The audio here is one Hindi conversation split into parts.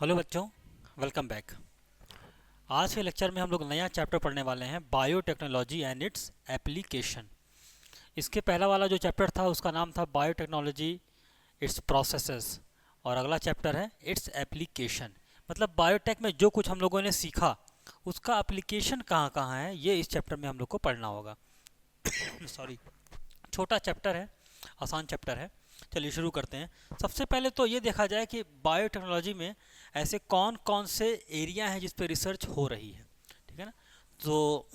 हेलो बच्चों, वेलकम बैक। आज के लेक्चर में हम लोग नया चैप्टर पढ़ने वाले हैं, बायोटेक्नोलॉजी एंड इट्स एप्लीकेशन। इसके पहला वाला जो चैप्टर था उसका नाम था बायोटेक्नोलॉजी इट्स प्रोसेसेस, और अगला चैप्टर है इट्स एप्लीकेशन। मतलब बायोटेक में जो कुछ हम लोगों ने सीखा उसका एप्लीकेशन कहाँ कहाँ है, ये इस चैप्टर में हम लोग को पढ़ना होगा। सॉरी, छोटा चैप्टर है, आसान चैप्टर है। चलिए शुरू करते हैं। सबसे पहले तो ये देखा जाए कि बायोटेक्नोलॉजी में ऐसे कौन कौन से एरिया हैं जिस पे रिसर्च हो रही है, ठीक है ना। तो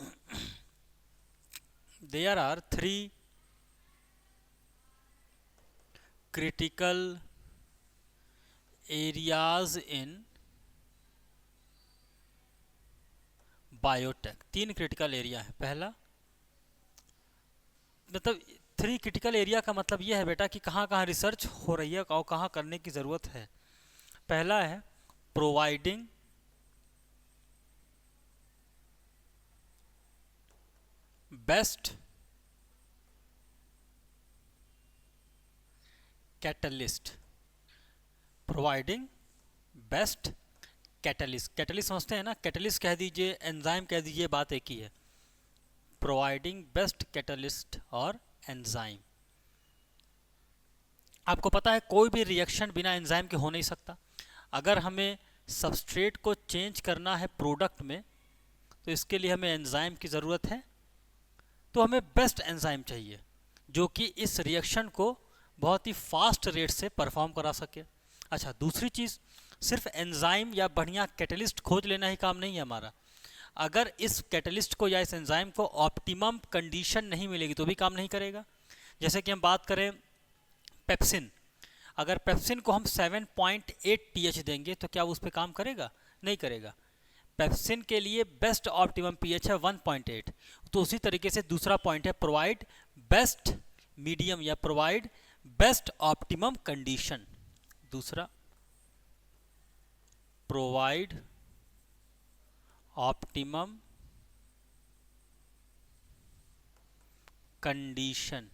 there are three critical areas in biotech. तीन क्रिटिकल एरिया है। पहला मतलब थ्री क्रिटिकल एरिया का मतलब ये है बेटा कि कहाँ कहाँ रिसर्च हो रही है और कहाँ करने की ज़रूरत है। पहला है providing best catalyst. Providing best catalyst. Catalyst समझते हैं ना, कैटलिस्ट कह दीजिए, एंजाइम कह दीजिए, बात एक ही है। प्रोवाइडिंग बेस्ट कैटलिस्ट और एंजाइम। आपको पता है कोई भी रिएक्शन बिना एंजाइम के हो नहीं सकता। अगर हमें सबस्ट्रेट को चेंज करना है प्रोडक्ट में तो इसके लिए हमें एंजाइम की ज़रूरत है। तो हमें बेस्ट एंजाइम चाहिए जो कि इस रिएक्शन को बहुत ही फास्ट रेट से परफॉर्म करा सके। अच्छा, दूसरी चीज़, सिर्फ एंजाइम या बढ़िया कैटलिस्ट खोज लेना ही काम नहीं है हमारा। अगर इस कैटलिस्ट को या इस एंजाइम को ऑप्टिमम कंडीशन नहीं मिलेगी तो भी काम नहीं करेगा। जैसे कि हम बात करें पेप्सिन, अगर पेप्सिन को हम 7.8 pH देंगे तो क्या वो उस पर काम करेगा? नहीं करेगा। पेप्सिन के लिए बेस्ट ऑप्टिमम पीएच है 1.8। तो उसी तरीके से दूसरा पॉइंट है प्रोवाइड बेस्ट मीडियम या प्रोवाइड बेस्ट ऑप्टिमम कंडीशन। दूसरा provide optimum condition.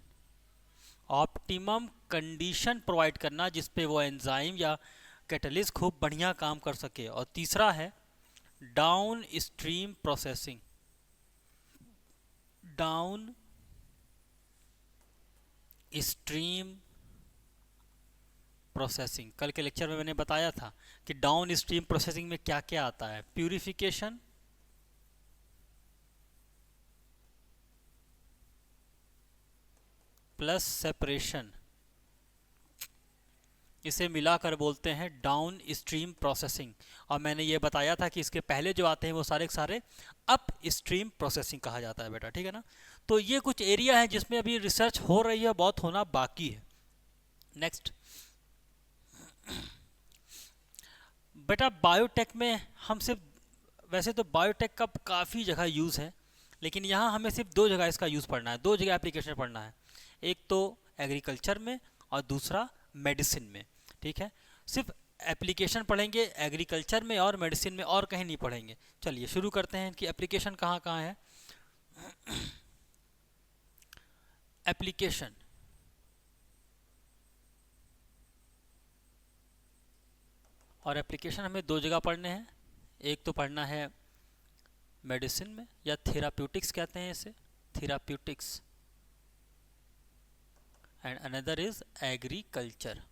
Optimum condition provide करना जिस पे वो एंजाइम या कैटलिस्ट खूब बढ़िया काम कर सके। और तीसरा है down stream processing. Down stream processing, कल के लेक्चर में मैंने बताया था कि डाउन स्ट्रीम प्रोसेसिंग में क्या क्या आता है। प्यूरिफिकेशन, प्लस सेपरेशन, इसे मिलाकर बोलते हैं डाउन स्ट्रीम प्रोसेसिंग। और मैंने ये बताया था कि इसके पहले जो आते हैं वो सारे के सारे अप स्ट्रीम प्रोसेसिंग कहा जाता है बेटा, ठीक है ना। तो ये कुछ एरिया है जिसमें अभी रिसर्च हो रही है, बहुत होना बाकी है। नेक्स्ट बेटा, बायोटेक में हम सिर्फ, वैसे तो बायोटेक का काफ़ी जगह यूज़ है लेकिन यहाँ हमें सिर्फ दो जगह इसका यूज़ पढ़ना है, दो जगह एप्लीकेशन पढ़ना है। एक तो एग्रीकल्चर में और दूसरा मेडिसिन में, ठीक है। सिर्फ एप्लीकेशन पढ़ेंगे एग्रीकल्चर में और मेडिसिन में, और कहीं नहीं पढ़ेंगे। चलिए शुरू करते हैं कि एप्लीकेशन कहाँ कहाँ है। एप्लीकेशन, और एप्लीकेशन हमें दो जगह पढ़ने हैं। एक तो पढ़ना है मेडिसिन में, या थेराप्यूटिक्स कहते हैं इसे, therapeutics, and another is agriculture.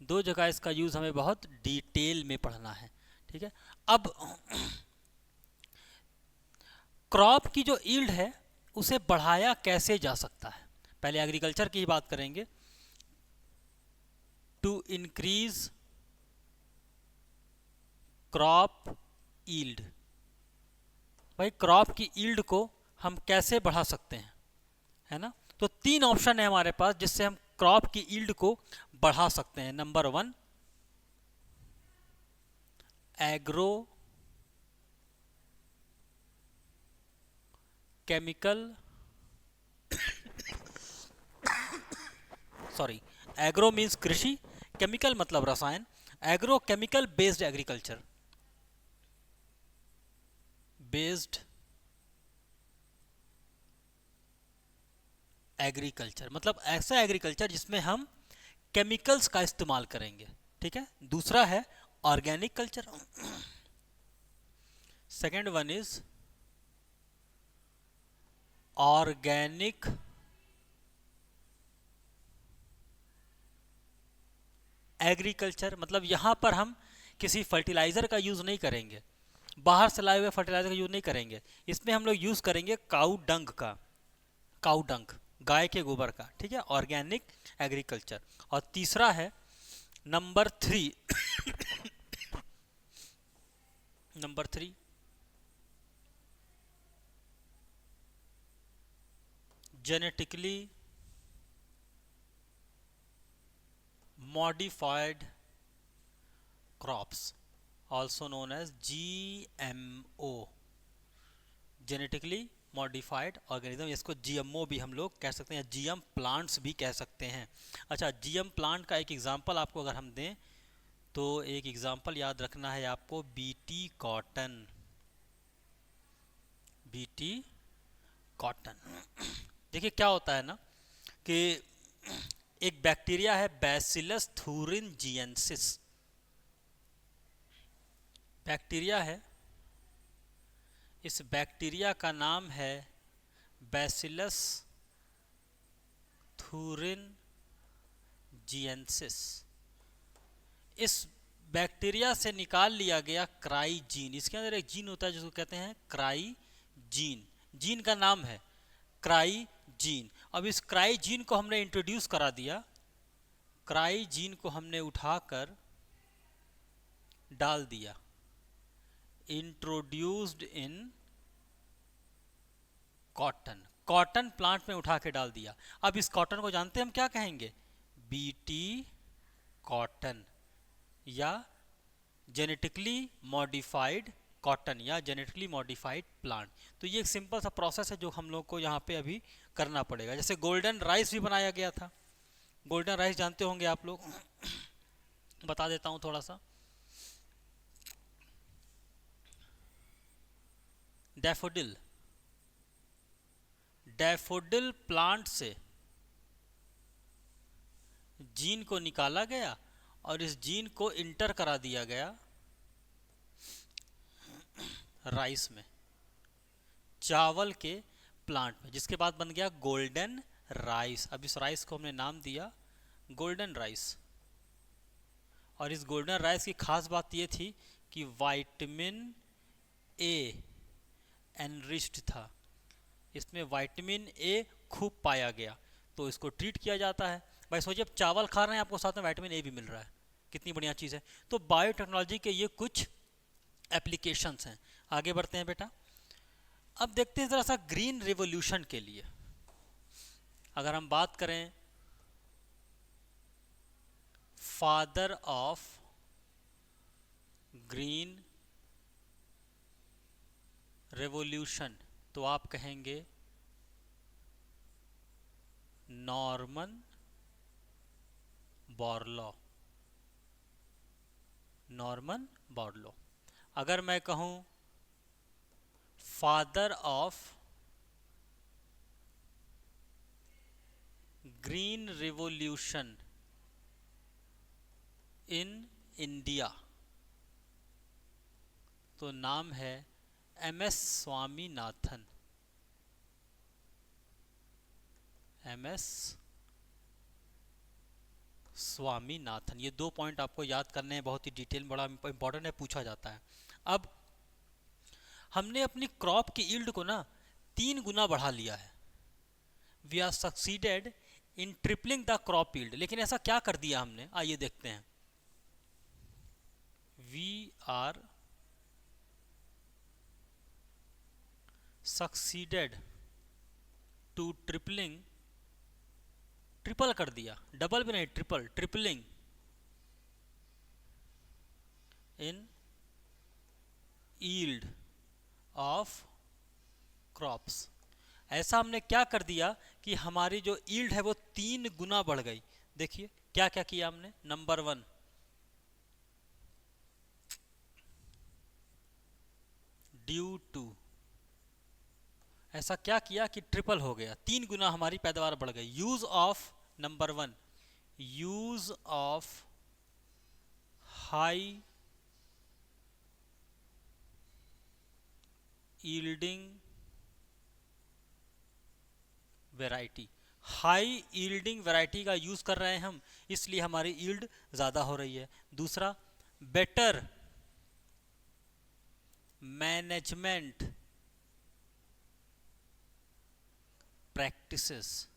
दो जगह इसका यूज़ हमें बहुत डिटेल में पढ़ना है, ठीक है। अब क्रॉप की जो ईल्ड है उसे बढ़ाया कैसे जा सकता है, पहले एग्रीकल्चर की ही बात करेंगे। टू इंक्रीज क्रॉप ईल्ड, भाई क्रॉप की ईल्ड को हम कैसे बढ़ा सकते हैं, है ना। तो तीन ऑप्शन है हमारे पास जिससे हम क्रॉप की ईल्ड को बढ़ा सकते हैं। Number one, agro chemical, sorry, agro means कृषि, केमिकल मतलब रसायन, agro chemical based agriculture, based agriculture मतलब ऐसा एग्रीकल्चर जिसमें हम केमिकल्स का इस्तेमाल करेंगे, ठीक है। दूसरा है organic culture, second one is organic agriculture. मतलब यहाँ पर हम किसी फर्टिलाइज़र का यूज़ नहीं करेंगे, बाहर से लाए हुए फर्टिलाइज़र का यूज़ नहीं करेंगे, इसमें हम लोग यूज़ करेंगे काऊ डंग का, काऊ डंग, गाय के गोबर का, ठीक है, ऑर्गेनिक एग्रीकल्चर। और तीसरा है number 3 number 3 genetically modified crops, also known as GMO, genetically modified organism. इसको GMO भी हम लोग कह सकते हैं, GM प्लांट्स भी कह सकते हैं। अच्छा, GM प्लांट का एक एग्जांपल आपको अगर हम दें तो एक एग्जांपल याद रखना है आपको, BT कॉटन, BT कॉटन। देखिए क्या होता है ना कि एक बैक्टीरिया है बैसिलस थूरिनजिएंसिस, बैक्टीरिया है, इस बैक्टीरिया का नाम है बैसिलस थूरिनजिएंसिस। इस बैक्टीरिया से निकाल लिया गया क्राइजीन, इसके अंदर एक जीन होता है जिसको कहते हैं क्राइजीन, जीन का नाम है क्राइजीन। अब इस क्राइजीन को हमने इंट्रोड्यूस करा दिया, क्राइजीन को हमने उठाकर डाल दिया, introduced in cotton, cotton plant में उठा के डाल दिया। अब इस कॉटन को जानते हैं हम क्या कहेंगे, BT कॉटन या जेनेटिकली मॉडिफाइड कॉटन या जेनेटिकली मॉडिफाइड प्लांट। तो ये एक सिंपल सा प्रोसेस है जो हम लोग को यहाँ पे अभी करना पड़ेगा। जैसे गोल्डन राइस भी बनाया गया था, गोल्डन राइस जानते होंगे आप लोग, बता देता हूँ थोड़ा सा। डैफोडिल, डैफोडिल प्लांट से जीन को निकाला गया और इस जीन को इंटर करा दिया गया राइस में, चावल के प्लांट में, जिसके बाद बन गया गोल्डन राइस। अब इस राइस को हमने नाम दिया गोल्डन राइस। और इस गोल्डन राइस की खास बात ये थी कि विटामिन ए एनरिच्ड था, इसमें विटामिन ए खूब पाया गया, तो इसको ट्रीट किया जाता है। भाई सोचिए आप चावल खा रहे हैं, आपको साथ में विटामिन ए भी मिल रहा है, कितनी बढ़िया चीज़ है। तो बायोटेक्नोलॉजी के ये कुछ एप्लीकेशंस हैं। आगे बढ़ते हैं बेटा, अब देखते हैं ज़रा सा ग्रीन रिवॉल्यूशन के लिए। अगर हम बात करें फादर ऑफ ग्रीन रेवोल्यूशन, तो आप कहेंगे नॉर्मन बोरलॉ, नॉर्मन बोरलॉ। अगर मैं कहूं father of green revolution in India, तो नाम है MS स्वामीनाथन, MS स्वामीनाथन। ये 2 पॉइंट आपको याद करने हैं, बहुत ही डिटेल, बड़ा इंपॉर्टेंट है, पूछा जाता है। अब हमने अपनी क्रॉप की यील्ड को ना 3 गुना बढ़ा लिया है, we are succeeded in tripling the crop yield. लेकिन ऐसा क्या कर दिया हमने, आइए देखते हैं। We are succeeded to tripling, triple कर दिया, डबल भी नहीं, triple, tripling in yield of crops. ऐसा हमने क्या कर दिया कि हमारी जो यील्ड है वो 3 गुना बढ़ गई। देखिए क्या क्या किया हमने। नंबर 1, ड्यू टू, ऐसा क्या किया कि ट्रिपल हो गया, 3 गुना हमारी पैदावार बढ़ गई। Use of, number 1, use of high yielding variety. High yielding variety का यूज कर रहे हैं हम, इसलिए हमारी यील्ड ज्यादा हो रही है। दूसरा, बेटर मैनेजमेंट प्रैक्टिसेस।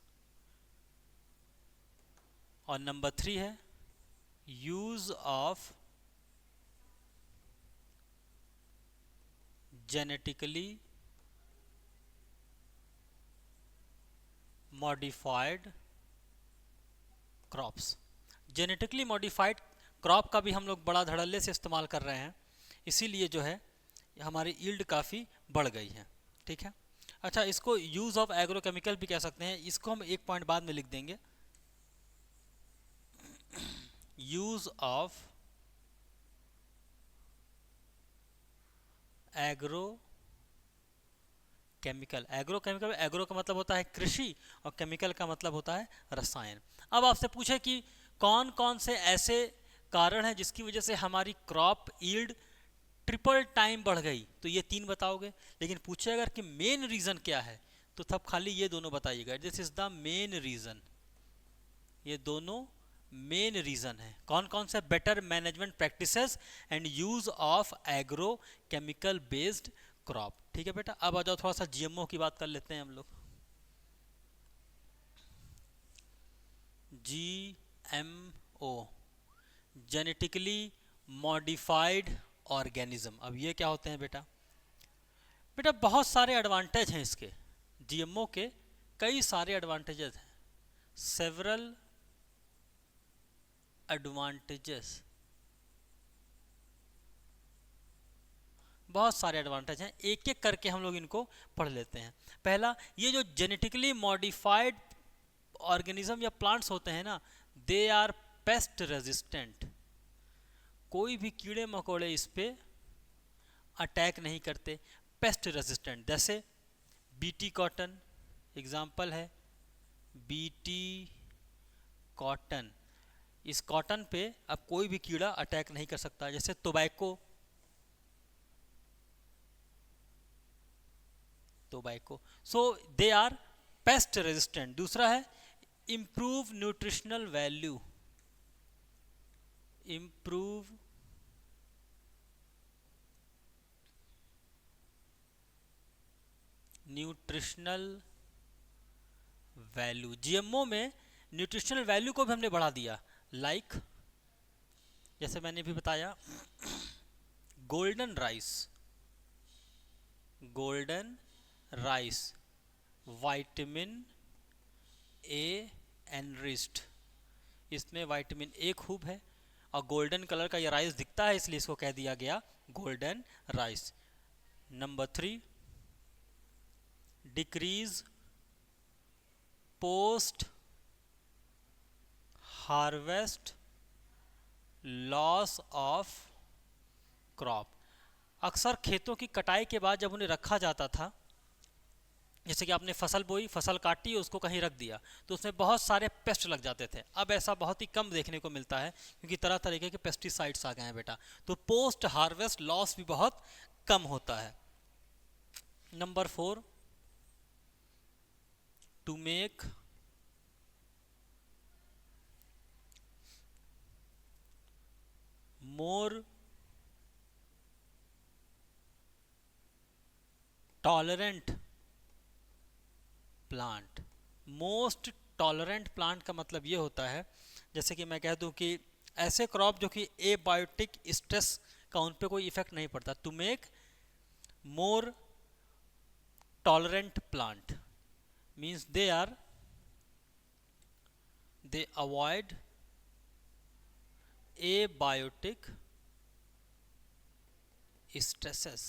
और नंबर 3 है use of genetically modified crops. Genetically modified crop का भी हम लोग बड़ा धड़ल्ले से इस्तेमाल कर रहे हैं, इसीलिए जो है हमारी यील्ड काफ़ी बढ़ गई है। ठीक है। अच्छा, इसको यूज़ ऑफ एग्रोकेमिकल भी कह सकते हैं, इसको हम एक पॉइंट बाद में लिख देंगे। Use of agro chemical. Agrochemical, agro का मतलब होता है कृषि और केमिकल का मतलब होता है रसायन। अब आपसे पूछे कि कौन कौन से ऐसे कारण हैं जिसकी वजह से हमारी क्रॉप यील्ड ट्रिपल टाइम बढ़ गई, तो ये 3 बताओगे। लेकिन पूछे अगर कि मेन रीजन क्या है, तो तब खाली ये दोनों बताइएगा, this is the main reason. ये दोनों मेन रीजन है। कौन कौन से? Better management practices and use of agro chemical based crop. ठीक है बेटा, अब आ जाओ थोड़ा सा जीएमओ की बात कर लेते हैं हम लोग। GMO, genetically modified organism. अब ये क्या होते हैं बेटा? बेटा बहुत सारे एडवांटेज हैं इसके, जीएमओ के कई सारे एडवांटेजेस हैं, सेवरल एडवांटेजेस, बहुत सारे एडवांटेज हैं, एक एक करके हम लोग इनको पढ़ लेते हैं। पहला, ये जो जेनेटिकली मॉडिफाइड ऑर्गेनिज्म या प्लांट्स होते हैं ना, दे आर पेस्ट रेजिस्टेंट। कोई भी कीड़े मकोड़े इस पे अटैक नहीं करते, पेस्ट रेजिस्टेंट। जैसे बीटी कॉटन एग्जाम्पल है, बीटी कॉटन, इस कॉटन पे अब कोई भी कीड़ा अटैक नहीं कर सकता। जैसे tobacco, so they are pest resistant. दूसरा है improve nutritional value, improve nutritional value. GMO में न्यूट्रिशनल वैल्यू को भी हमने बढ़ा दिया, लाइक जैसे मैंने भी बताया golden rice, golden rice vitamin A enriched, इसमें विटामिन ए खूब है और गोल्डन कलर का ये राइस दिखता है, इसलिए इसको कह दिया गया golden rice. Number 3, decrease post harvest loss of crop. अक्सर खेतों की कटाई के बाद जब उन्हें रखा जाता था, जैसे कि आपने फसल बोई, फसल काटी, उसको कहीं रख दिया, तो उसमें बहुत सारे पेस्ट लग जाते थे। अब ऐसा बहुत ही कम देखने को मिलता है क्योंकि तरह तरीके के पेस्टिसाइड्स आ गए हैं बेटा, तो पोस्ट हार्वेस्ट लॉस भी बहुत कम होता है। Number 4, to make more tolerant plant. Most tolerant plant का मतलब ये होता है, जैसे कि मैं कह दूं कि ऐसे क्रॉप जो कि एबायोटिक स्ट्रेस का उन पे कोई इफेक्ट नहीं पड़ता। To make more tolerant plant means they avoid abiotic stresses।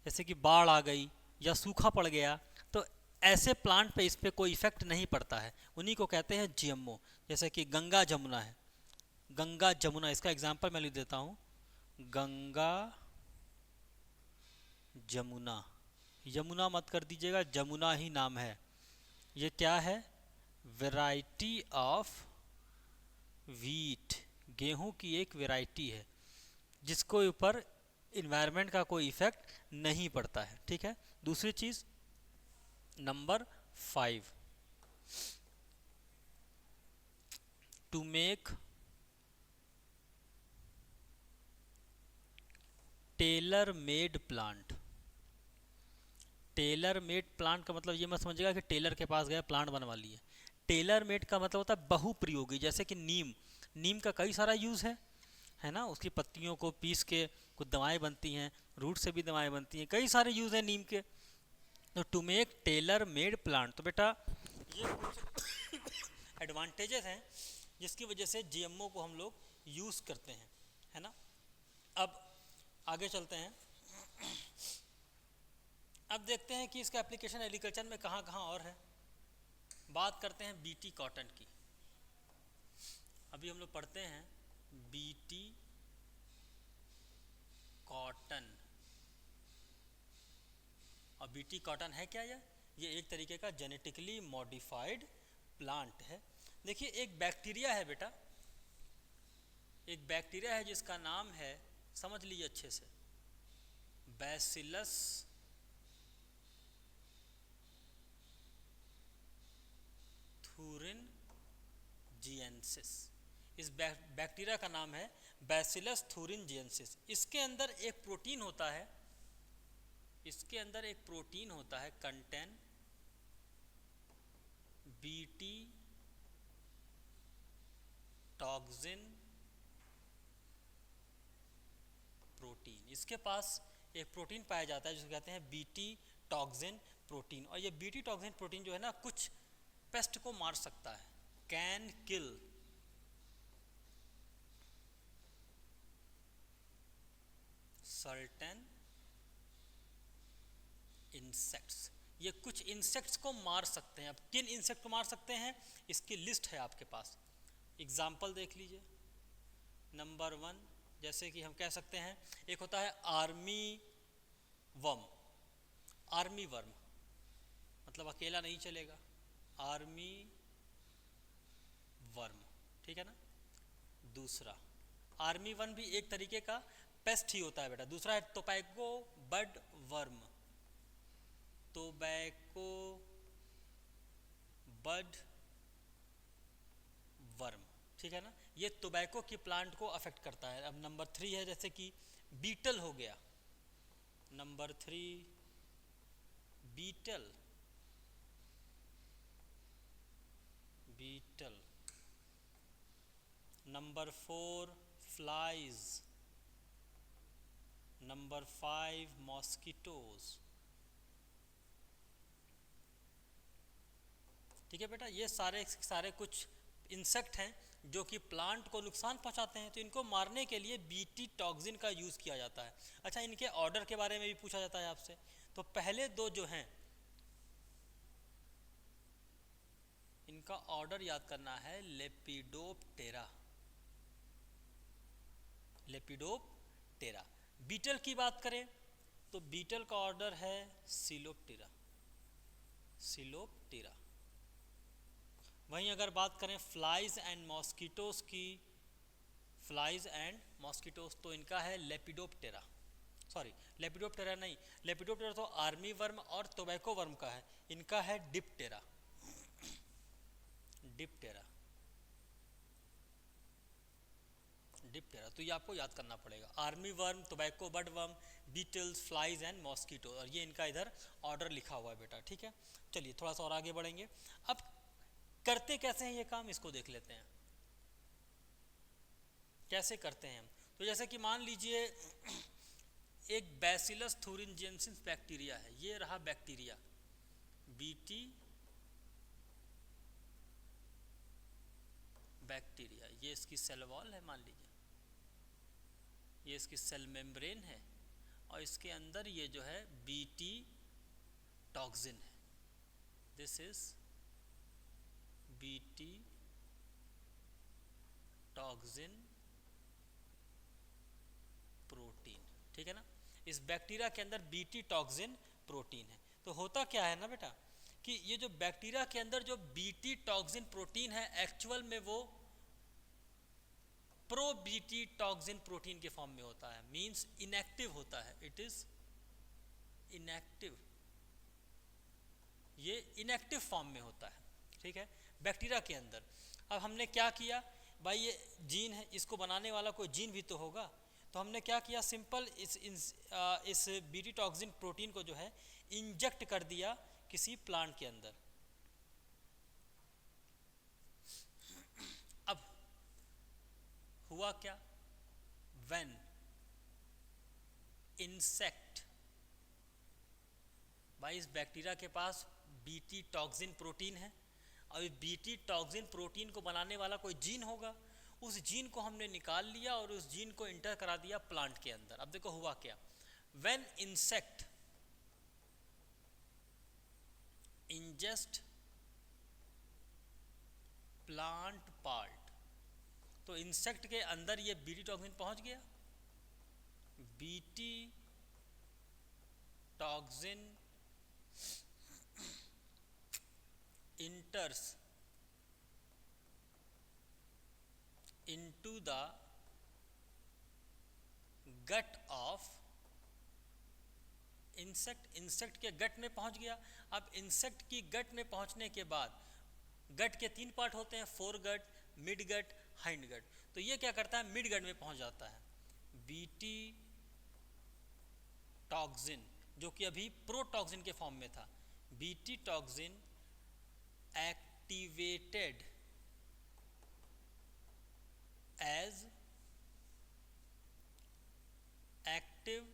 जैसे कि बाढ़ आ गई या सूखा पड़ गया, तो ऐसे प्लांट पे इस पे कोई इफेक्ट नहीं पड़ता है, उन्हीं को कहते हैं जीएमओ। जैसे कि गंगा जमुना है, गंगा जमुना, इसका एग्जांपल मैं लिख देता हूँ, गंगा जमुना, यमुना मत कर दीजिएगा, जमुना ही नाम है। ये क्या है? वैरायटी ऑफ व्हीट, गेहूं की एक वैरायटी है जिसको ऊपर इन्वायरमेंट का कोई इफेक्ट नहीं पड़ता है, ठीक है। दूसरी चीज number 5, to make tailor made plant. Tailor made plant का मतलब ये मत समझिएगा कि टेलर के पास गया प्लांट बनवा लिए। टेलर मेड का मतलब होता है बहुप्रयोगी, जैसे कि नीम, नीम का कई सारा यूज़ है ना। उसकी पत्तियों को पीस के कुछ दवाएं बनती हैं, रूट से भी दवाएं बनती हैं, कई सारे यूज़ हैं नीम के। तो to make tailor made plant, तो बेटा ये कुछ एडवांटेजेस हैं जिसकी वजह से जीएमओ को हम लोग यूज़ करते हैं, है ना। अब आगे चलते हैं। अब देखते हैं कि इसका एप्लीकेशन एग्रीकल्चर में कहाँ कहाँ और है। बात करते हैं बीटी कॉटन की। अभी हम लोग पढ़ते हैं बीटी कॉटन। और बीटी कॉटन है क्या? ये एक तरीके का जेनेटिकली मॉडिफाइड प्लांट है। देखिए एक बैक्टीरिया है बेटा, एक बैक्टीरिया है जिसका नाम है, समझ लीजिए अच्छे से, बैसिलस थूरिनजिएंसिस। इस बैक्टीरिया का नाम है बैसिलस थूरिनजिएंसिस। इसके अंदर एक प्रोटीन होता है, इसके अंदर एक प्रोटीन होता है कंटेन बीटी टॉक्सिन प्रोटीन। इसके पास एक प्रोटीन पाया जाता है जिसको कहते हैं बीटी टॉक्सिन प्रोटीन। और ये बीटी टॉक्सिन प्रोटीन जो है ना कुछ पेस्ट को मार सकता है, कैन किल सर्टेन इंसेक्ट्स। ये कुछ इंसेक्ट्स को मार सकते हैं। अब किन इंसेक्ट को मार सकते हैं इसकी लिस्ट है आपके पास। एग्जाम्पल देख लीजिए। नंबर 1 जैसे कि हम कह सकते हैं, एक होता है आर्मी वर्म। आर्मी वर्म मतलब अकेला नहीं चलेगा, आर्मी वर्म, ठीक है ना। दूसरा आर्मी वर्म भी एक तरीके का पेस्ट ही होता है बेटा। दूसरा है tobacco bud worm, tobacco bud worm, ठीक है ना। ये टोबैको की प्लांट को अफेक्ट करता है। अब नंबर 3 है जैसे कि बीटल हो गया। Number 3 beetle, beetle. Number 4 flies. Number 5 mosquitoes. ठीक है बेटा, ये सारे कुछ इंसेक्ट हैं जो कि प्लांट को नुकसान पहुंचाते हैं। तो इनको मारने के लिए बीटी टॉक्सिन का यूज़ किया जाता है। अच्छा, इनके ऑर्डर के बारे में भी पूछा जाता है आपसे। तो पहले दो जो हैं इनका ऑर्डर याद करना है, लेपिडोप्टेरा, लेपिडोप्टेरा। बीटल की बात करें तो बीटल का ऑर्डर है सिलोप्टेरा, सिलोप्टेरा। वहीं अगर बात करें फ्लाइज एंड मॉस्किटोज की, फ्लाइज एंड मॉस्किटोज, तो इनका है लेपिडोप्टेरा। सॉरी, लेपिडोप्टेरा नहीं, लेपिडोप्टेरा तो आर्मी वर्म और टोबैको वर्म का है। इनका है डिप्टेरा, डिप्टेरा, डिप्टेरा। तो ये आपको याद करना पड़ेगा। Army worm, tobacco bud worm, beetles, flies and mosquito. और ये इनका इधर ऑर्डर लिखा हुआ है बेटा, ठीक है। चलिए थोड़ा सा और आगे बढ़ेंगे। अब करते कैसे हैं ये काम, इसको देख लेते हैं कैसे करते हैं हम। तो जैसे कि मान लीजिए एक बैसिलस थूरिनजिएंसिस बैक्टीरिया है। ये रहा बैक्टीरिया बीटी बैक्टीरिया। ये इसकी सेल वॉल है, मान लीजिए ये इसकी सेल मेम्ब्रेन है, और इसके अंदर ये जो है बीटी टॉक्सिन है। This is BT toxin protein, ठीक है ना। इस बैक्टीरिया के अंदर बीटी टॉक्सिन प्रोटीन है। तो होता क्या है ना बेटा कि ये जो बैक्टीरिया के अंदर जो बीटी टॉक्सिन प्रोटीन है, एक्चुअल में वो प्रो बीटी टॉक्सिन प्रोटीन के फॉर्म में होता है, मींस इनएक्टिव होता है, इट इज इनएक्टिव, ये इनएक्टिव फॉर्म में होता है, ठीक है, बैक्टीरिया के अंदर। अब हमने क्या किया भाई, ये जीन है, इसको बनाने वाला कोई जीन भी तो होगा, तो हमने क्या किया, सिंपल इस बीटी टॉक्सिन प्रोटीन को जो है इंजेक्ट कर दिया किसी प्लांट के अंदर। अब हुआ क्या, व्हेन इंसेक्ट, भाई इस बैक्टीरिया के पास बीटी टॉक्सिन प्रोटीन है, और बीटी टॉक्सिन प्रोटीन को बनाने वाला कोई जीन होगा, उस जीन को हमने निकाल लिया और उस जीन को इंटर करा दिया प्लांट के अंदर। अब देखो हुआ क्या, when insect ingest plant part, तो इंसेक्ट के अंदर ये बीटी टॉक्सिन पहुंच गया, BT toxin enters into the gut of insect, insect के गट में पहुंच गया। अब इंसेक्ट की गट में पहुंचने के बाद, गट के 3 पार्ट होते हैं, फोर गट, मिड गट, हाइंड गट, तो ये क्या करता है, मिड गट में पहुंच जाता है। बीटी टॉक्सिन जो कि अभी प्रोटॉक्सिन के फॉर्म में था, BT toxin activated as active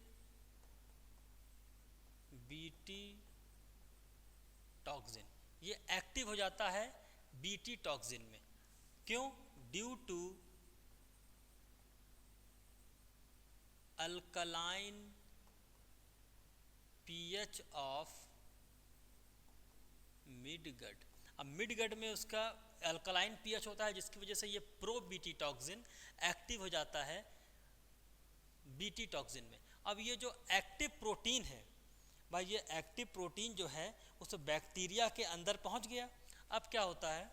BT toxin, ये एक्टिव हो जाता है बीटी टॉक्सिन में, क्यों, due to alkaline pH of mid gut. अब मिड गट में उसका अल्कलाइन पीएच होता है, जिसकी वजह से ये प्रो बीटी टॉक्सिन एक्टिव हो जाता है बीटी टॉक्सिन में। अब ये जो एक्टिव प्रोटीन है भाई, ये एक्टिव प्रोटीन जो है उस बैक्टीरिया के अंदर पहुंच गया। अब क्या होता है,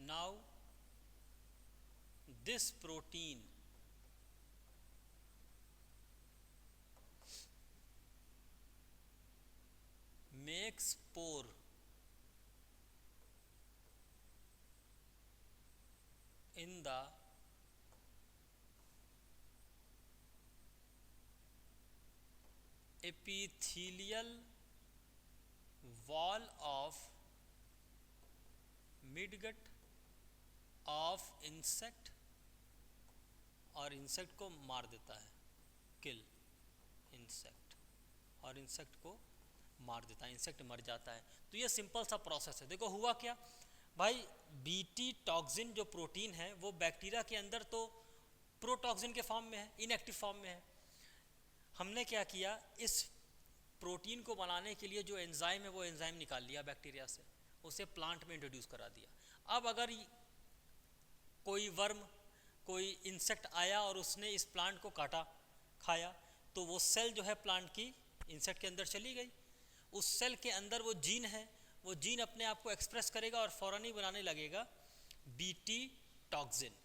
now this protein makes pore in the epithelial wall of midgut of insect, और इंसेक्ट को मार देता है, किल इंसेक्ट, और इंसेक्ट को मार देता है, इंसेक्ट मर जाता है। तो ये सिंपल सा प्रोसेस है। देखो हुआ क्या भाई, बीटी टॉक्सिन जो प्रोटीन है वो बैक्टीरिया के अंदर तो प्रोटॉक्सिन के फॉर्म में है, इनएक्टिव फॉर्म में है। हमने क्या किया, इस प्रोटीन को बनाने के लिए जो एंजाइम है वो एंजाइम निकाल लिया बैक्टीरिया से, उसे प्लांट में इंट्रोड्यूस करा दिया। अब अगर कोई वर्म, कोई इंसेक्ट आया और उसने इस प्लांट को काटा, खाया, तो वो सेल जो है प्लांट की इंसेक्ट के अंदर चली गई। उस सेल के अंदर वो जीन है, वो जीन अपने आप को एक्सप्रेस करेगा और फौरन ही बनाने लगेगा बीटी टॉक्सिन।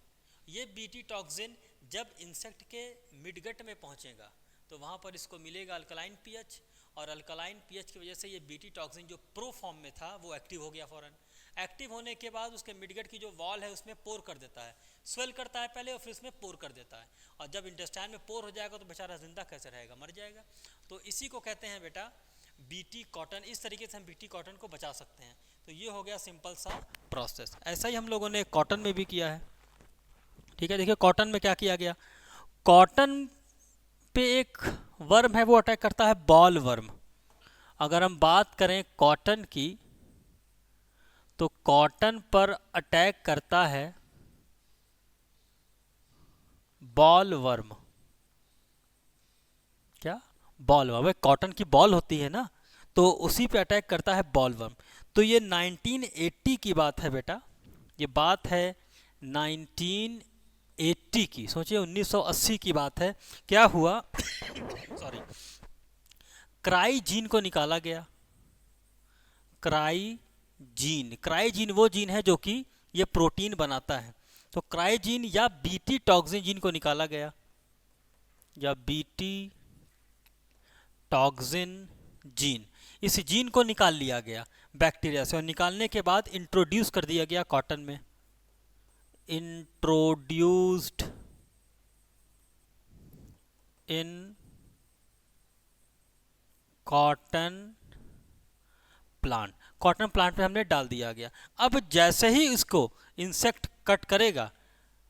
ये बीटी टॉक्सिन जब इंसेक्ट के मिडगट में पहुंचेगा तो वहाँ पर इसको मिलेगा अल्कलाइन पीएच, और अल्कलाइन पीएच की वजह से ये बीटी टॉक्सिन जो प्रो फॉर्म में था वो एक्टिव हो गया फ़ौरन। एक्टिव होने के बाद उसके मिडगट की जो वॉल है उसमें पोर कर देता है, स्वेल करता है पहले और फिर उसमें पोर कर देता है, और जब इंटेस्टाइन में पोर हो जाएगा तो बेचारा जिंदा कैसे रहेगा, मर जाएगा। तो इसी को कहते हैं बेटा बीटी कॉटन। इस तरीके से हम बीटी कॉटन को बचा सकते हैं। तो ये हो गया सिंपल सा प्रोसेस। ऐसा ही हम लोगों ने कॉटन में भी किया है, ठीक है। देखिए कॉटन में क्या किया गया, कॉटन पे एक वर्म है वो अटैक करता है बॉल वर्म। अगर हम बात करें कॉटन की तो कॉटन पर अटैक करता है बॉल वर्म। क्या, बॉल वर्म, कॉटन की बॉल होती है ना, तो उसी पे अटैक करता है बॉल वर्म। तो ये 1980 की बात है बेटा, ये बात है 1980 की। सोचिए 1980 की बात है। क्या हुआ सॉरी, क्राई जीन को निकाला गया। क्राई जीन वो जीन है जो कि ये प्रोटीन बनाता है। तो क्राइजीन या बीटी टॉक्सिन जीन को निकाला गया, या बीटी टॉक्सिन जीन, इस जीन को निकाल लिया गया बैक्टीरिया से, और निकालने के बाद इंट्रोड्यूस कर दिया गया कॉटन में, introduced in cotton plant, cotton plant पे हमने डाल दिया गया। अब जैसे ही इसको इंसेक्ट कट करेगा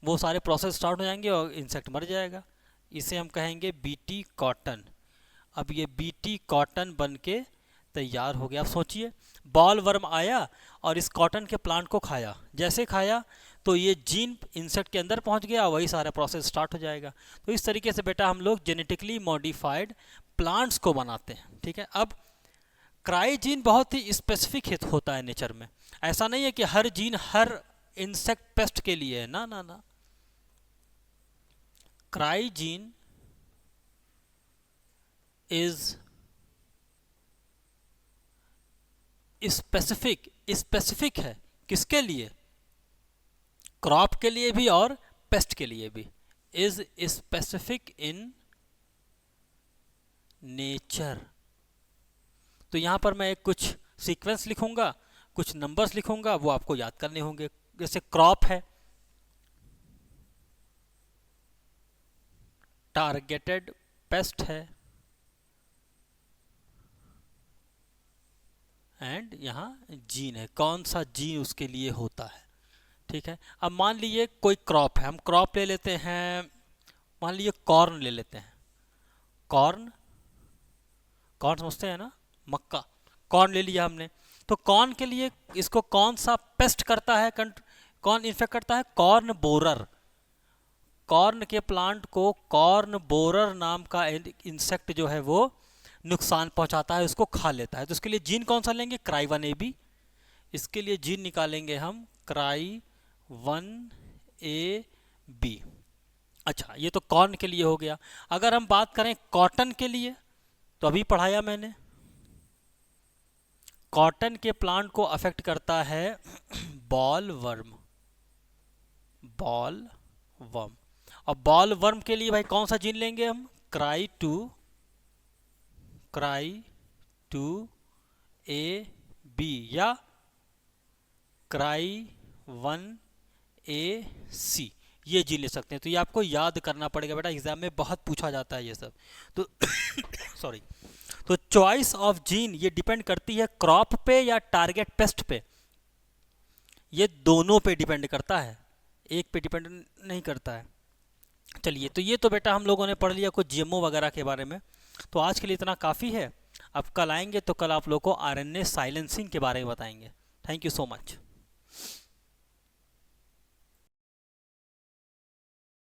वो सारे प्रोसेस स्टार्ट हो जाएंगे और इंसेक्ट मर जाएगा। इसे हम कहेंगे बीटी कॉटन। अब ये बीटी कॉटन बन के तैयार हो गया। अब सोचिए, बॉल वर्म आया और इस कॉटन के प्लांट को खाया, जैसे खाया तो ये जीन इंसेक्ट के अंदर पहुंच गया, वही सारा प्रोसेस स्टार्ट हो जाएगा। तो इस तरीके से बेटा हम लोग जेनेटिकली मॉडिफाइड प्लांट्स को बनाते हैं, ठीक है। अब क्राइजीन बहुत ही स्पेसिफिक होता है नेचर में, ऐसा नहीं है कि हर जीन हर इंसेक्ट पेस्ट के लिए है, ना ना ना। क्राइजीन इज स्पेसिफिक है, किसके लिए? क्रॉप के लिए भी और पेस्ट के लिए भी। Is specific in nature. तो यहां पर मैं कुछ सीक्वेंस लिखूंगा, कुछ नंबर्स लिखूंगा, वो आपको याद करने होंगे। जैसे क्रॉप है, टारगेटेड पेस्ट है, एंड यहाँ जीन है, कौन सा जीन उसके लिए होता है, ठीक है। अब मान लीजिए कोई क्रॉप है, हम क्रॉप ले लेते हैं, मान लीजिए कॉर्न ले लेते हैं। कॉर्न, कॉर्न समझते हैं ना, मक्का, कॉर्न ले लिया हमने। तो कॉर्न के लिए इसको कौन सा पेस्ट करता है, कौन इन्फेक्ट करता है? Corn borer. कॉर्न के प्लांट को कॉर्न बोरर नाम का इंसेक्ट जो है वो नुकसान पहुंचाता है, उसको खा लेता है। तो इसके लिए जीन कौन सा लेंगे? Cry 1AB। इसके लिए जीन निकालेंगे हम क्राई 1AB। अच्छा, ये तो कॉर्न के लिए हो गया। अगर हम बात करें कॉटन के लिए, तो अभी पढ़ाया मैंने, कॉटन के प्लांट को अफेक्ट करता है बॉल वर्म। बॉल वर्म, और बॉल वर्म के लिए भाई कौन सा जीन लेंगे हम? क्राई 2AB या क्राई 1AC, ये जीन ले सकते हैं। तो ये आपको याद करना पड़ेगा बेटा, एग्जाम में बहुत पूछा जाता है ये सब। तो सॉरी, तो चॉइस ऑफ जीन ये डिपेंड करती है क्रॉप पे या टारगेट पेस्ट पे, ये दोनों पे डिपेंड करता है, एक पे डिपेंड नहीं करता है। चलिए, तो ये तो बेटा हम लोगों ने पढ़ लिया कुछ जीएमओ वगैरह के बारे में। तो आज के लिए इतना काफ़ी है। अब कल आएंगे तो कल आप लोगों को आरएनए साइलेंसिंग के बारे में बताएंगे। Thank you so much.